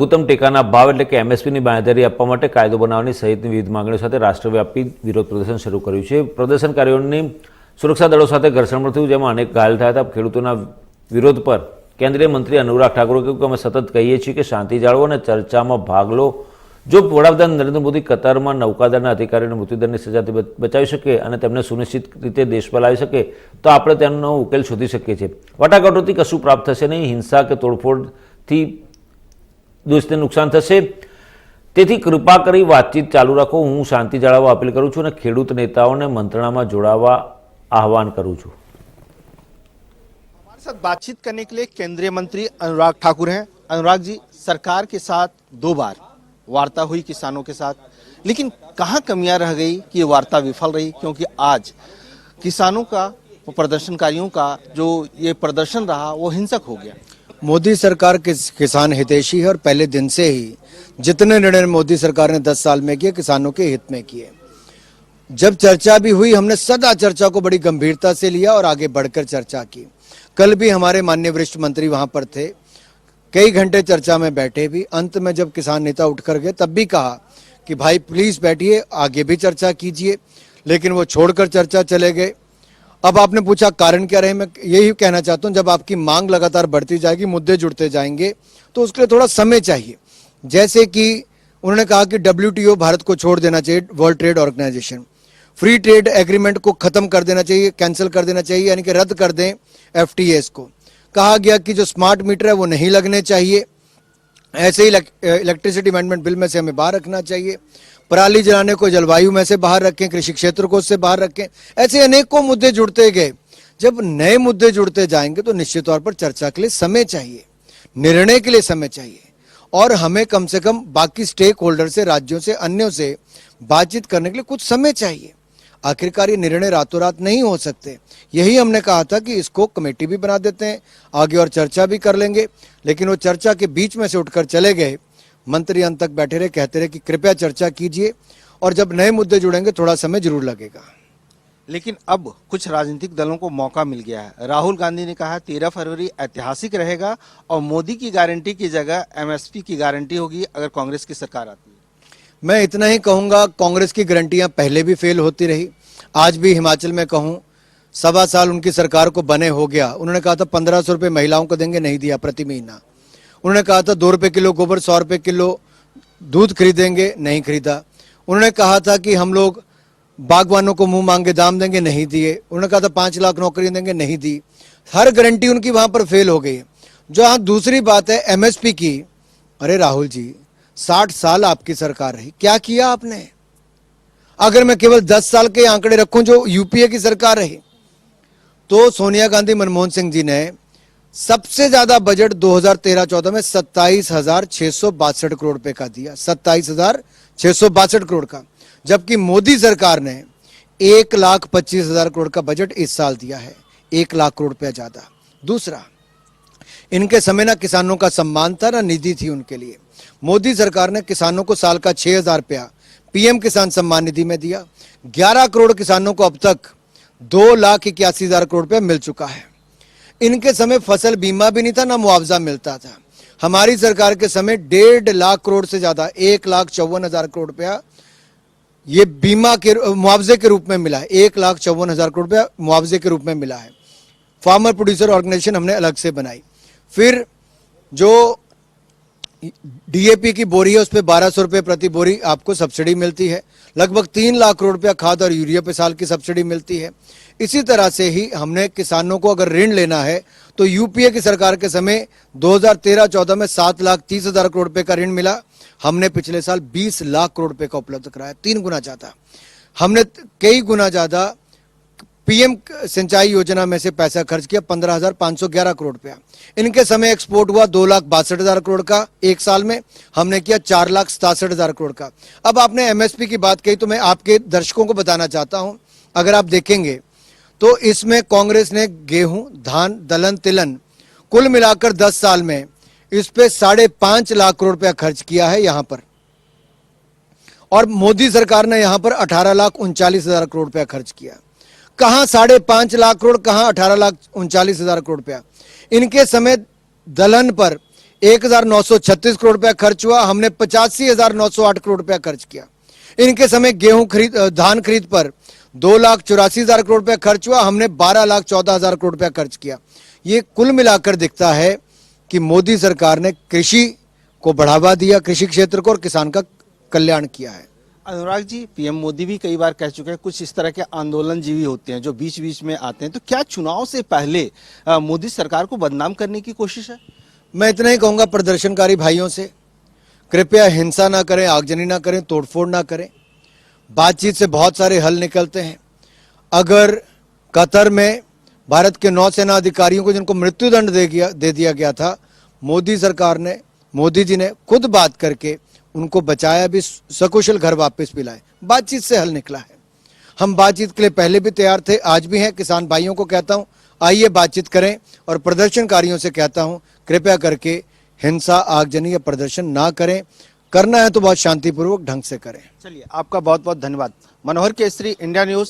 લઘુત્તમ ટેકાના ભાવ એટલે કે એમએસપીની બાંયધરી આપવા માટે કાયદો બનાવવાની સહિતની વિવિધ માંગણીઓ સાથે રાષ્ટ્રવ્યાપી વિરોધ પ્રદર્શન શરૂ કર્યું છે। પ્રદર્શનકારીઓની સુરક્ષા દળો સાથે ઘર્ષણ થયું, જેમાં અનેક ઘાયલ થયા હતા। ખેડૂતોના વિરોધ પર કેન્દ્રીય મંત્રી અનુરાગ ઠાકુરે કહ્યું કે અમે સતત કહીએ છીએ કે શાંતિ જાળવો અને ચર્ચામાં ભાગ લો। જો વડાપ્રધાન નરેન્દ્ર મોદી કતારમાં નૌકાદળના અધિકારીઓને મૃત્યુદંડની સજાથી બચાવી શકે અને તેમને સુનિશ્ચિત રીતે દેશ પર લાવી શકે તો આપણે તેનો ઉકેલ શોધી શકીએ છીએ। વાટાઘાટોથી કશું પ્રાપ્ત થશે નહીં, हिंसा કે તોડફોડથી દેશને નુકસાન થશે। તેથી કૃપા કરી વાતચીત ચાલુ રાખો। હું શાંતિ જાળવવા અપીલ કરું છું અને ખેડૂત નેતાઓને મંત્રણામાં જોડાવા આહવાન કરું છું। हमारे साथ बातचीत करने के लिए केंद्रीय मंत्री अनुराग ठाकुर हैं। अनुराग जी, सरकार के साथ 2 बार वार्ता हुई किसानों के साथ, लेकिन कहां कमियां रह गई कि ये वार्ता विफल रही? क्योंकि आज किसानों का, प्रदर्शनकारियों का जो ये प्रदर्शन रहा वो हिंसक हो गया। मोदी सरकार किसान हितैषी है और पहले दिन से ही जितने निर्णय मोदी सरकार ने 10 साल में किए किसानों के हित में किए। जब चर्चा भी हुई, हमने सदा चर्चा को बड़ी गंभीरता से लिया और आगे बढ़कर चर्चा की। कल भी हमारे माननीय वरिष्ठ मंत्री वहां पर थे, कई घंटे चर्चा में बैठे भी। अंत में जब किसान नेता उठकर गए तब भी कहा कि भाई प्लीज बैठिए, आगे भी चर्चा कीजिए, लेकिन वो छोड़कर चर्चा चले गए। अब आपने पूछा कारण क्या रहे, मैं यही कहना चाहता हूं, जब आपकी मांग लगातार बढ़ती जाएगी, मुद्दे जुड़ते जाएंगे, तो उसके लिए थोड़ा समय चाहिए। जैसे कि उन्होंने कहा कि WTO भारत को छोड़ देना चाहिए, world trade organisation, free trade agreement को खत्म कर देना चाहिए, कैंसिल कर देना चाहिए, यानी कि रद्द कर दें FTAs को। कहा गया कि जो स्मार्ट मीटर है वो नहीं लगने चाहिए। ऐसे ही इलेक्ट्रिसिटी अमेंडमेंट बिल में से हमें बाहर रखना चाहिए। पराली जलाने को जलवायु में से बाहर रखें, कृषि क्षेत्र को उससे बाहर रखें। ऐसे अनेकों मुद्दे जुड़ते गए। जब नए मुद्दे जुड़ते जाएंगे तो निश्चित तौर पर चर्चा के लिए समय चाहिए, निर्णय के लिए समय चाहिए, और हमें कम से कम बाकी स्टेक होल्डर से, राज्यों से, अन्यों से बातचीत करने के लिए कुछ समय चाहिए। आखिरकार ये निर्णय रातों रात नहीं हो सकते। यही हमने कहा था कि इसको कमेटी भी बना देते हैं, आगे और चर्चा भी कर लेंगे, लेकिन वो चर्चा के बीच में से उठकर चले गए। मंत्री अंत तक बैठे रहे, कहते रहे कि कृपया चर्चा कीजिए, और जब नए मुद्दे जुड़ेंगे थोड़ा समय जरूर लगेगा। लेकिन अब कुछ राजनीतिक दलों को मौका मिल गया है। राहुल गांधी ने कहा 13 फरवरी ऐतिहासिक रहेगा और मोदी की गारंटी की जगह MSP की गारंटी होगी अगर कांग्रेस की सरकार आती है। मैं इतना ही कहूंगा, कांग्रेस की गारंटियां पहले भी फेल होती रही। आज भी हिमाचल में कहूं, 1.25 साल उनकी सरकार को बने हो गया। उन्होंने कहा था 1500 रुपये महिलाओं को देंगे, नहीं दिया प्रति महीना। उन्होंने कहा था 2 रुपये किलो गोबर, 100 रुपये किलो दूध खरीदेंगे, नहीं खरीदा। उन्होंने कहा था कि हम लोग बागवानों को मुंह मांगे दाम देंगे, नहीं दिए। उन्होंने कहा था 5 लाख नौकरी देंगे, नहीं दी। हर गारंटी उनकी वहां पर फेल हो गई। जो हाँ, दूसरी बात है MSP की। अरे राहुल जी, 60 साल आपकी सरकार रही, क्या किया आपने? अगर मैं केवल 10 साल के आंकड़े रखूं जो UPA की सरकार रही, तो सोनिया गांधी, मनमोहन सिंह जी ने सबसे ज्यादा बजट 2013-14 में 27,662 करोड़ रुपए का दिया, 27,662 करोड़ का। जबकि मोदी सरकार ने 1,25,000 करोड़ का बजट इस साल दिया है, 1 लाख करोड़ रुपया ज्यादा। दूसरा, इनके समय ना किसानों का सम्मान था ना निधि थी उनके लिए। मोदी सरकार ने किसानों को साल का 6,000 रुपया PM किसान सम्मान निधि में दिया। 11 करोड़ किसानों को अब तक 2,81,000 करोड़ रुपया मिल चुका है। इनके समय फसल बीमा भी नहीं था, ना मुआवजा मिलता था। हमारी सरकार के समय 1.5 लाख करोड़ से ज्यादा, 1,54,000 करोड़ रुपया ये बीमा के मुआवजे के रूप में मिला है। 1,54,000 करोड़ रुपया मुआवजे के रूप में मिला है। फार्मर प्रोड्यूसर ऑर्गेनाइजेशन हमने अलग से बनाई। फिर जो DAP की बोरी है उस पर 1,200 रुपये प्रति बोरी आपको सब्सिडी मिलती है। लगभग 3 लाख करोड़ रुपया खाद और यूरिया पे साल की सब्सिडी मिलती है। इसी तरह से ही हमने किसानों को अगर ऋण लेना है तो UPA की सरकार के समय 2013-14 में 7,30,000 करोड़ रुपए का ऋण मिला। हमने पिछले साल 20 लाख करोड़ रुपए का उपलब्ध कराया, 3 गुना ज्यादा। हमने कई गुना ज्यादा PM सिंचाई योजना में से पैसा खर्च किया, 15,511 करोड़ रुपया। इनके समय एक्सपोर्ट हुआ 2,62,000 करोड़ का एक साल में, हमने किया 4,67,000 करोड़ का। अब आपने MSP की बात कही तो मैं आपके दर्शकों को बताना चाहता हूं, अगर आप देखेंगे तो इसमें कांग्रेस ने गेहूं, धान, दलहन, तिलहन कुल मिलाकर 10 साल में इस पे 5.5 लाख करोड़ रुपया खर्च किया है यहां पर, और मोदी सरकार ने यहां पर 18,39,000 करोड़ रुपया खर्च किया। कहां 5.5 लाख करोड़, कहां 18,39,000 करोड़ रुपया। इनके समय दलहन पर 1936 करोड़ रुपया खर्च हुआ, हमने 85,908 करोड़ रुपया खर्च किया। इनके समय धान खरीद पर 2,84,000 करोड़ रुपया खर्च हुआ, हमने 12,14,000 करोड़ रुपया खर्च किया। ये कुल मिलाकर दिखता है कि मोदी सरकार ने कृषि को बढ़ावा दिया, कृषि क्षेत्र को, और किसान का कल्याण किया है। अनुराग जी, पीएम मोदी भी कई बार कह चुके हैं कुछ इस तरह के आंदोलनजीवी होते हैं जो बीच बीच में आते हैं, तो क्या चुनाव से पहले मोदी सरकार को बदनाम करने की कोशिश है? मैं इतना ही कहूंगा प्रदर्शनकारी भाइयों से, कृपया हिंसा ना करें, आगजनी ना करें, तोड़फोड़ ना करें। बातचीत से बहुत सारे हल निकलते हैं। अगर कतर में भारत के नौसेना अधिकारियों को जिनको मृत्युदंड दे दिया गया था, मोदी जी ने खुद बात करके उनको बचाया, भी सकुशल घर वापस भी लाए। बातचीत से हल निकला है। हम बातचीत के लिए पहले भी तैयार थे, आज भी हैं। किसान भाइयों को कहता हूं आइए बातचीत करें, और प्रदर्शनकारियों से कहता हूं कृपया करके हिंसा, आगजनी या प्रदर्शन ना करें। करना है तो बहुत शांतिपूर्वक ढंग से करें। चलिए, आपका बहुत बहुत धन्यवाद। मनोहर केसरी, इंडिया न्यूज,